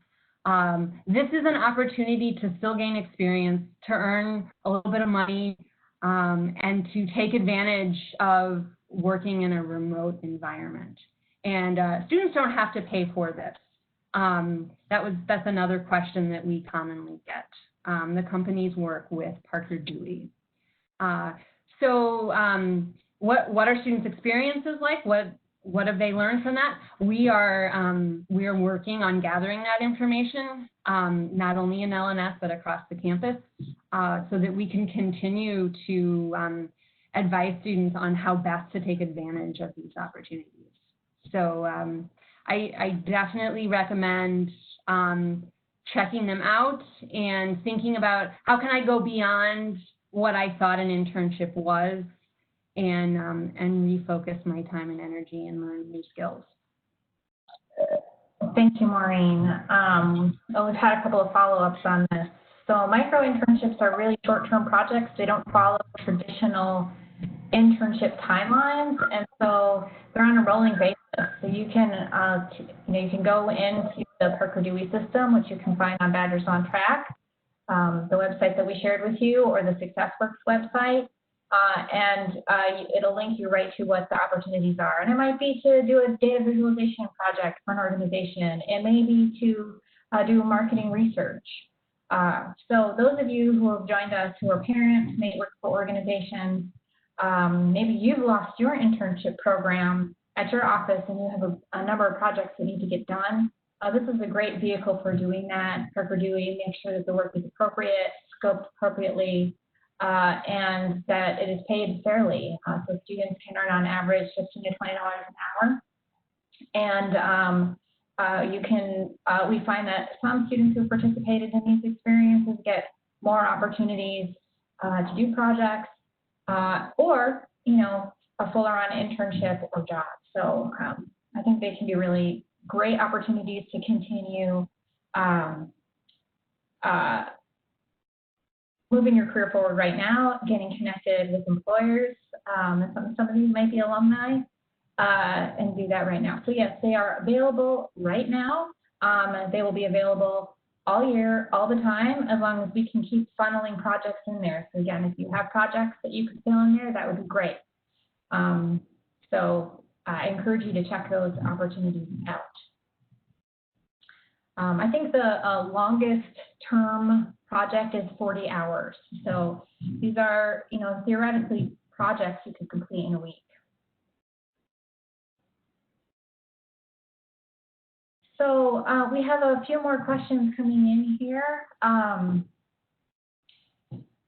This is an opportunity to still gain experience, to earn a little bit of money, and to take advantage of working in a remote environment. And students don't have to pay for this. That's another question that we commonly get. The companies work with Parker Dewey. So what are students' experiences like? What have they learned from that? We are working on gathering that information, not only in LNS, but across the campus, so that we can continue to advise students on how best to take advantage of these opportunities. So I definitely recommend checking them out and thinking about how can I go beyond what I thought an internship was, and refocus my time and energy and learn new skills. Thank you, Maureen. We've had a couple of follow-ups on this. So micro-internships are really short-term projects. They don't follow traditional internship timelines, and so they're on a rolling basis. So you can, you can go into the Parker Dewey system, which you can find on Badgers on Track, the website that we shared with you, or the SuccessWorks website, and it'll link you right to what the opportunities are. And it might be to do a data visualization project for an organization. It may be to do marketing research. So those of you who have joined us who are parents, may work for organizations, maybe you've lost your internship program at your office and you have a number of projects that need to get done. This is a great vehicle for doing that. Parker Dewey makes sure that the work is appropriate, scoped appropriately, and that it is paid fairly. So students can earn on average $15 to $20 an hour. And we find that some students who participated in these experiences get more opportunities to do projects or, a fuller-on internship or job. So I think they can be really great opportunities to continue moving your career forward right now, getting connected with employers. Some of these might be alumni, and do that right now. So yes, they are available right now. They will be available all year, all the time, as long as we can keep funneling projects in there. So again, if you have projects that you could fill in there, that would be great. So I encourage you to check those opportunities out. I think the longest term project is 40 hours. So these are, theoretically projects you could complete in a week. So we have a few more questions coming in here.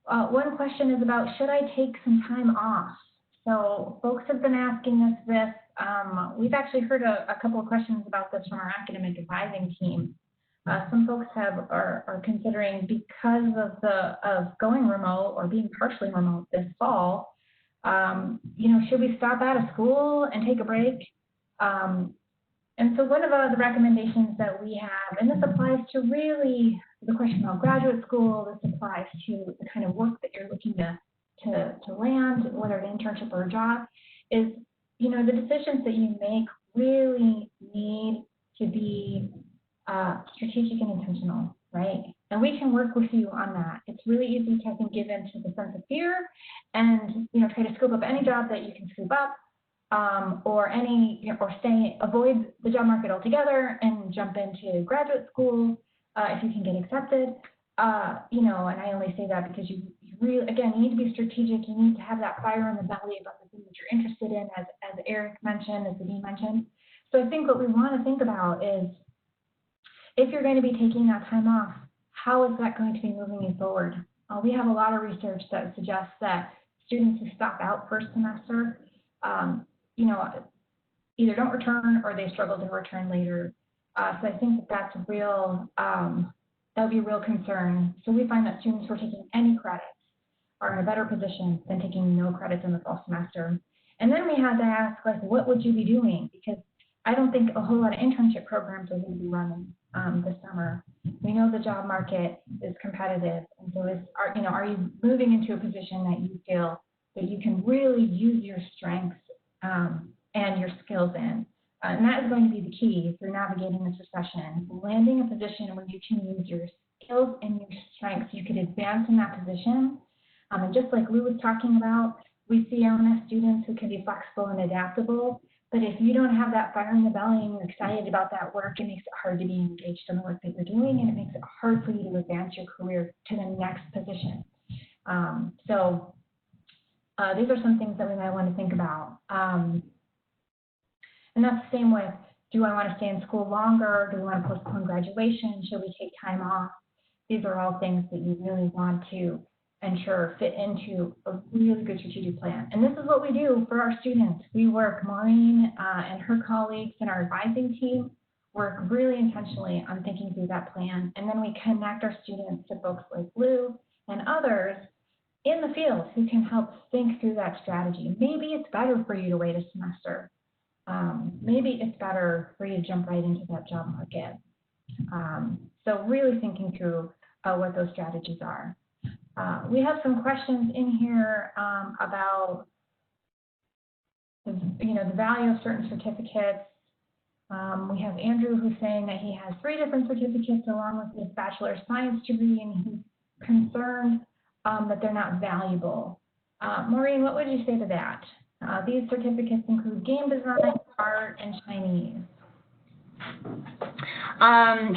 One question is about, should I take some time off? So folks have been asking us this. We've actually heard a couple of questions about this from our academic advising team. Some folks are considering, because of going remote or being partially remote this fall, should we stop out of school and take a break? And so one of the recommendations that we have, and this applies to really the question about graduate school, this applies to the kind of work that you're looking to land, whether an internship or a job, is, the decisions that you make really need to be strategic and intentional, right? And we can work with you on that. It's really easy to, I think, give in to the sense of fear and, try to scoop up any job that you can scoop up, or avoid the job market altogether and jump into graduate school if you can get accepted. And I only say that because you really, again, you need to be strategic. You need to have that fire in the belly about the thing that you're interested in, as Eric mentioned, as the dean mentioned. So I think what we want to think about is, if you're going to be taking that time off, how is that going to be moving you forward? We have a lot of research that suggests that students who stop out first semester, either don't return or they struggle to return later. So I think that's real, that would be a real concern. So we find that students who are taking any credits are in a better position than taking no credits in the fall semester. And then we had to ask, what would you be doing? Because I don't think a whole lot of internship programs are going to be running this summer. We know the job market is competitive, and so are you moving into a position that you feel that you can really use your strengths and your skills in? And that is going to be the key through navigating this recession, landing a position where you can use your skills and your strengths. You could advance in that position. And just like Lou was talking about, we see LMS students who can be flexible and adaptable. But if you don't have that fire in the belly and you're excited about that work, it makes it hard to be engaged in the work that you're doing, and it makes it hard for you to advance your career to the next position. These are some things that we might want to think about. And that's the same with, do I want to stay in school longer? Do we want to postpone graduation? Should we take time off? These are all things that you really want to ensure fit into a really good strategic plan. And this is what we do for our students. We work, Maureen and her colleagues and our advising team work really intentionally on thinking through that plan. And then we connect our students to folks like Lou and others in the field who can help think through that strategy. Maybe it's better for you to wait a semester. Maybe it's better for you to jump right into that job market. So really thinking through what those strategies are. We have some questions in here about the value of certain certificates. We have Andrew who's saying that he has 3 different certificates along with his Bachelor of Science degree, and he's concerned that they're not valuable. Maureen, what would you say to that? These certificates include game design, art, and Chinese.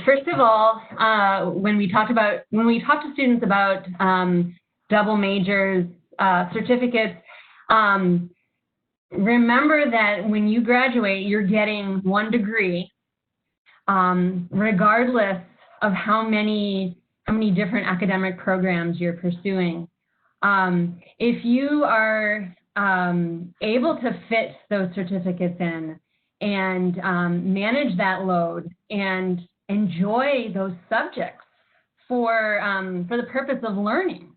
First of all, when we talk to students about double majors, certificates, remember that when you graduate, you're getting 1 degree, regardless of how many different academic programs you're pursuing. If you are able to fit those certificates in and manage that load and enjoy those subjects for the purpose of learning,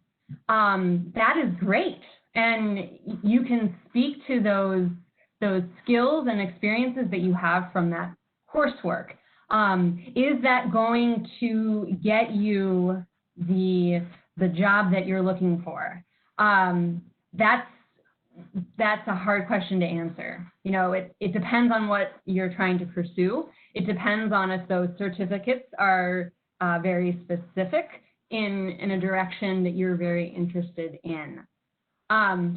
that is great. And you can speak to those skills and experiences that you have from that coursework. Is that going to get you the job that you're looking for? That's a hard question to answer. It depends on what you're trying to pursue. It depends on if those certificates are very specific in a direction that you're very interested in.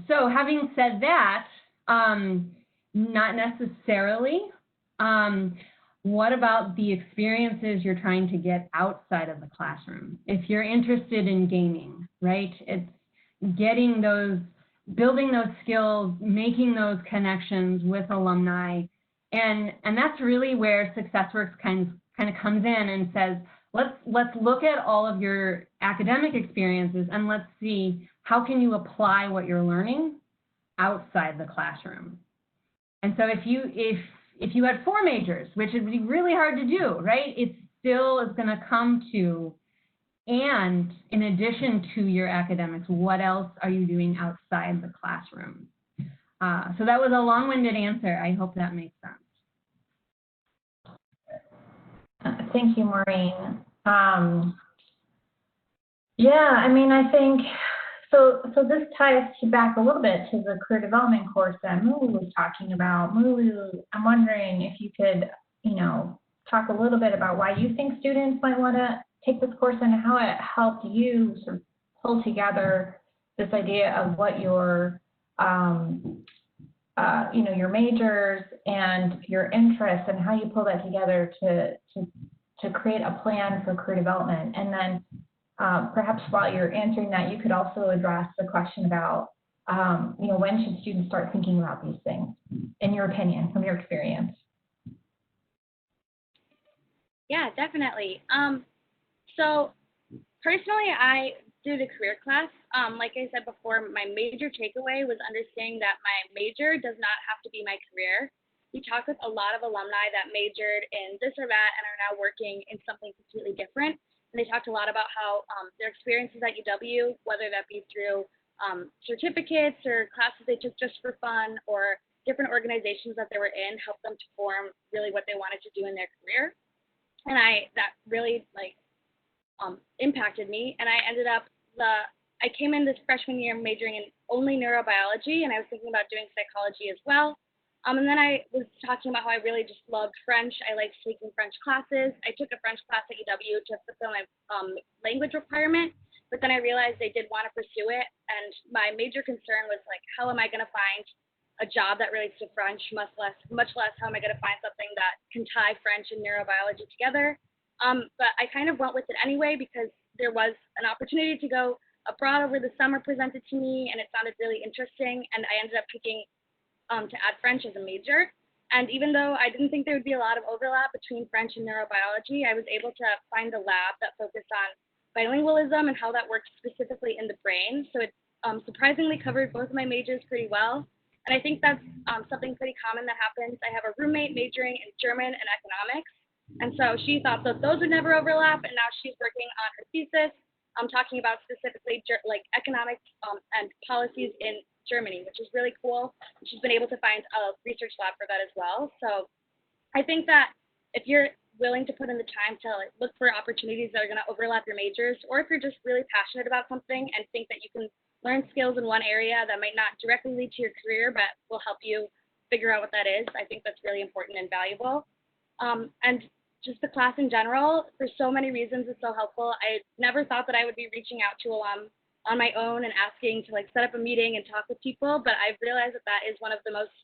So having said that, not necessarily. What about the experiences you're trying to get outside of the classroom? If you're interested in gaming, right? It's getting those, building those skills, making those connections with alumni. And that's really where SuccessWorks kind of comes in and says, let's look at all of your academic experiences and let's see how can you apply what you're learning outside the classroom. And so if you had 4 majors, which would be really hard to do, right? It still is going to come to, and in addition to your academics, what else are you doing outside the classroom? So that was a long-winded answer. I hope that makes sense. Thank you, Maureen. Yeah, I mean, I think, so this ties back a little bit to the career development course that Mulu was talking about. Mulu, I'm wondering if you could, talk a little bit about why you think students might want to take this course and how it helped you sort of pull together this idea of what your, your majors and your interests and how you pull that together to create a plan for career development. And then perhaps while you're answering that, you could also address the question about, when should students start thinking about these things, in your opinion, from your experience? Yeah, definitely. So personally, I did a career class. Like I said before, my major takeaway was understanding that my major does not have to be my career. We talked with a lot of alumni that majored in this or that and are now working in something completely different. And they talked a lot about how their experiences at UW, whether that be through certificates or classes they took just for fun or different organizations that they were in, helped them to form really what they wanted to do in their career. And that really impacted me. And I ended up, I came in this freshman year majoring in only neurobiology, and I was thinking about doing psychology as well. And then I was talking about how I really just loved French. I liked taking French classes. I took a French class at UW to fulfill my language requirement, but then I realized I did want to pursue it. And my major concern was like, how am I going to find a job that relates to French, much less how am I going to find something that can tie French and neurobiology together. But I kind of went with it anyway because there was an opportunity to go abroad over the summer presented to me, and it sounded really interesting, and I ended up picking to add French as a major. And even though I didn't think there would be a lot of overlap between French and neurobiology, I was able to find a lab that focused on bilingualism and how that works specifically in the brain. So it surprisingly covered both of my majors pretty well. And I think that's something pretty common that happens. I have a roommate majoring in German and economics. And so she thought that those would never overlap. And now she's working on her thesis, talking about specifically like economics and policies in Germany, which is really cool. And she's been able to find a research lab for that as well. So I think that if you're willing to put in the time to look for opportunities that are going to overlap your majors, or if you're just really passionate about something and think that you can learn skills in one area that might not directly lead to your career, but will help you figure out what that is, I think that's really important and valuable. And just the class in general, for so many reasons, is so helpful. I never thought that I would be reaching out to alum on my own and asking to set up a meeting and talk with people, but I've realized that is one of the most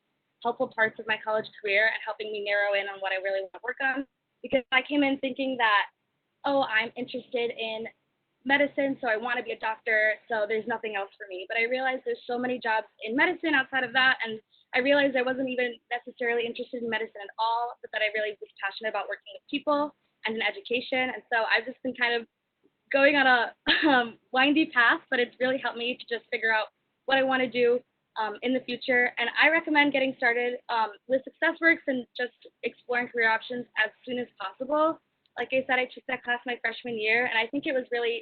helpful parts of my college career and helping me narrow in on what I really want to work on. Because I came in thinking that, oh, I'm interested in medicine, so I want to be a doctor, so there's nothing else for me. But I realized there's so many jobs in medicine outside of that, and I realized I wasn't even necessarily interested in medicine at all, but that I really was passionate about working with people and in education. And so I've just been kind of going on a windy path, but it's really helped me to just figure out what I want to do in the future. And I recommend getting started with SuccessWorks and just exploring career options as soon as possible. Like I said, I took that class my freshman year, and I think it was really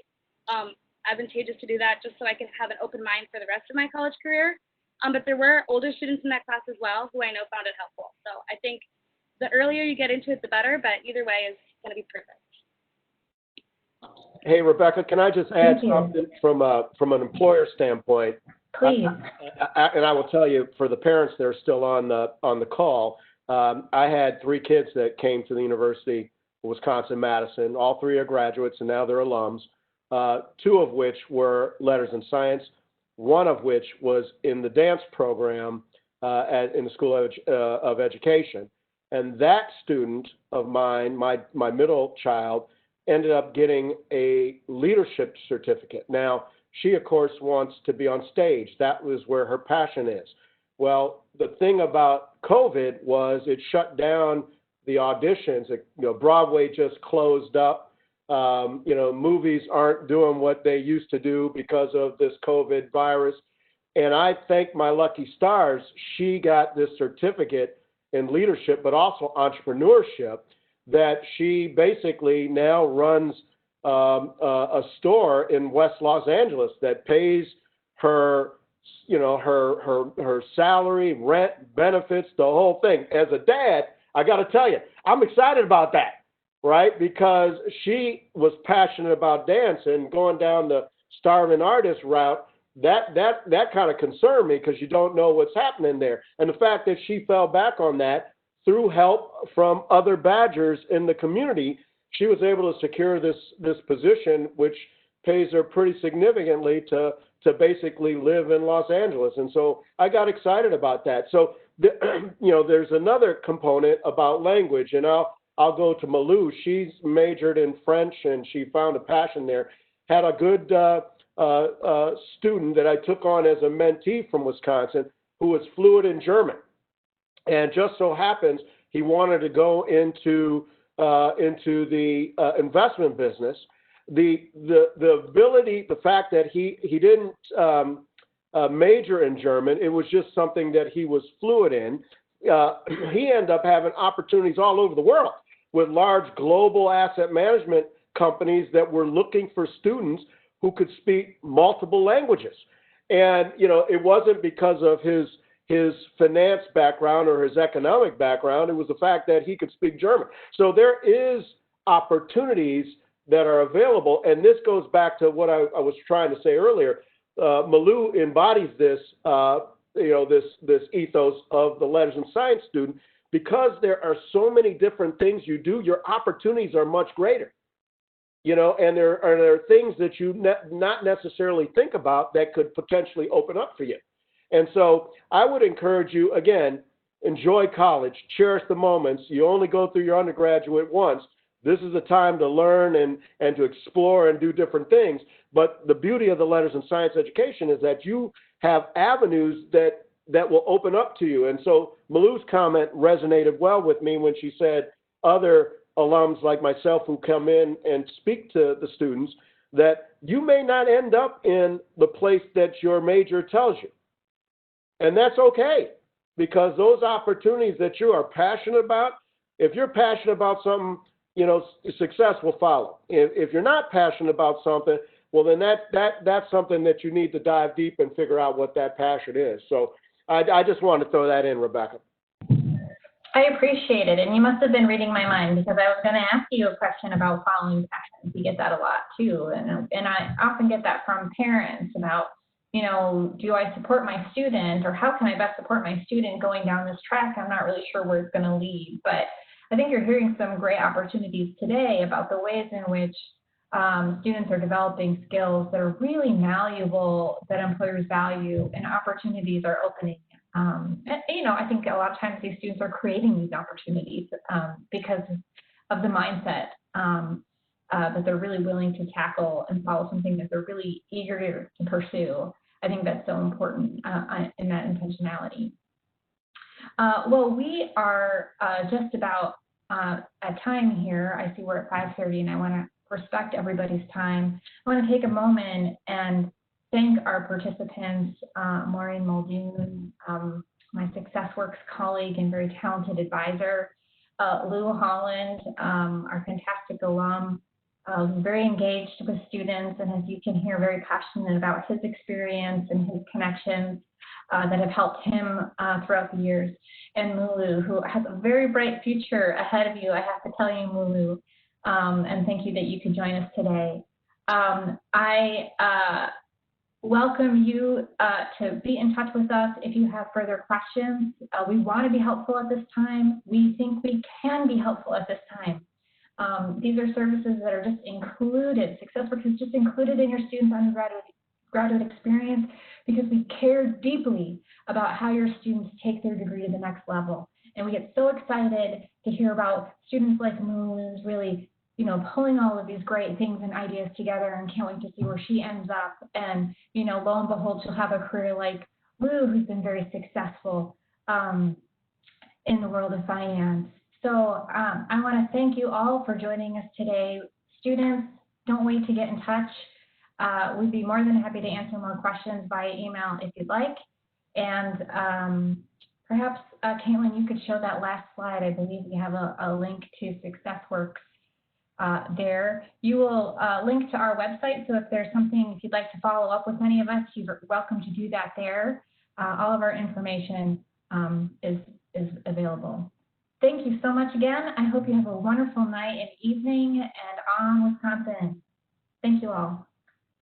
advantageous to do that just so I could have an open mind for the rest of my college career. But there were older students in that class as well who I know found it helpful. So I think the earlier you get into it, the better, but either way is going to be perfect. Hey, Rebecca, can I just add something from an employer standpoint? Please. And I will tell you, for the parents that are still on the call, I had 3 kids that came to the university Wisconsin-Madison. All three are graduates, and now they're alums, two of which were letters and science, one of which was in the dance program in the School of Education. And that student of mine, my middle child, ended up getting a leadership certificate. Now, she, of course, wants to be on stage. That was where her passion is. Well, the thing about COVID was it shut down the auditions. Broadway just closed up. Movies aren't doing what they used to do because of this COVID virus. And I thank my lucky stars, she got this certificate in leadership, but also entrepreneurship, that she basically now runs a store in West Los Angeles that pays her, her salary, rent, benefits, the whole thing. As a dad, I got to tell you, I'm excited about that, right? Because she was passionate about dance and going down the starving artist route. That kind of concerned me because you don't know what's happening there. And the fact that she fell back on that through help from other Badgers in the community, she was able to secure this position, which pays her pretty significantly to basically live in Los Angeles. And so I got excited about that. So, there's another component about language, and I'll go to Malou. She's majored in French, and she found a passion there. Had a good student that I took on as a mentee from Wisconsin who was fluent in German. And just so happens he wanted to go into the investment business. The ability, the fact that he didn't major in German, it was just something that he was fluent in. He ended up having opportunities all over the world with large global asset management companies that were looking for students who could speak multiple languages. And, it wasn't because of his finance background or his economic background. It was the fact that he could speak German. So there is opportunities that are available. And this goes back to what I was trying to say earlier. Malou embodies this, this ethos of the letters and science student. Because there are so many different things you do, your opportunities are much greater. And there are things that you not necessarily think about that could potentially open up for you. And so I would encourage you, again, enjoy college, cherish the moments. You only go through your undergraduate once. This is a time to learn and to explore and do different things. But the beauty of the letters and science education is that you have avenues that will open up to you. And so Malou's comment resonated well with me when she said other alums like myself who come in and speak to the students, that you may not end up in the place that your major tells you. And that's okay, because those opportunities that you are passionate about, if you're passionate about something, success will follow. If you're not passionate about something, well, then that's something that you need to dive deep and figure out what that passion is. So I just wanted to throw that in, Rebecca. I appreciate it, and you must have been reading my mind, because I was going to ask you a question about following passions. You get that a lot too, and I often get that from parents about, do I support my student, or how can I best support my student going down this track? I'm not really sure where it's going to lead, but I think you're hearing some great opportunities today about the ways in which students are developing skills that are really malleable, that employers value, and opportunities are opening. I think a lot of times these students are creating these opportunities because of the mindset that they're really willing to tackle and follow something that they're really eager to pursue. I think that's so important in that intentionality. Well, we are just about at time here. I see we're at 5:30, and I want to respect everybody's time. I want to take a moment and thank our participants, Maureen Muldoon, my SuccessWorks colleague and very talented advisor, Lou Holland, our fantastic alum, very engaged with students, and as you can hear, very passionate about his experience and his connections that have helped him throughout the years, and Mulu, who has a very bright future ahead of you, I have to tell you, Mulu, and thank you that you could join us today. I welcome you to be in touch with us if you have further questions. We want to be helpful at this time. We think we can be helpful at this time. These are services that are just included. SuccessWorks is just included in your student's undergraduate experience because we care deeply about how your students take their degree to the next level. And we get so excited to hear about students like Moon's really, pulling all of these great things and ideas together, and can't wait to see where she ends up. And, lo and behold, she'll have a career like Lou, who's been very successful in the world of finance. So I want to thank you all for joining us today. Students, don't wait to get in touch. We'd be more than happy to answer more questions via email if you'd like. And perhaps, Caitlin, you could show that last slide. I believe we have a link to SuccessWorks there. You will link to our website, so if there's something, if you'd like to follow up with any of us, you're welcome to do that there. All of our information is available. Thank you so much again. I hope you have a wonderful night and evening, and on Wisconsin. Thank you all.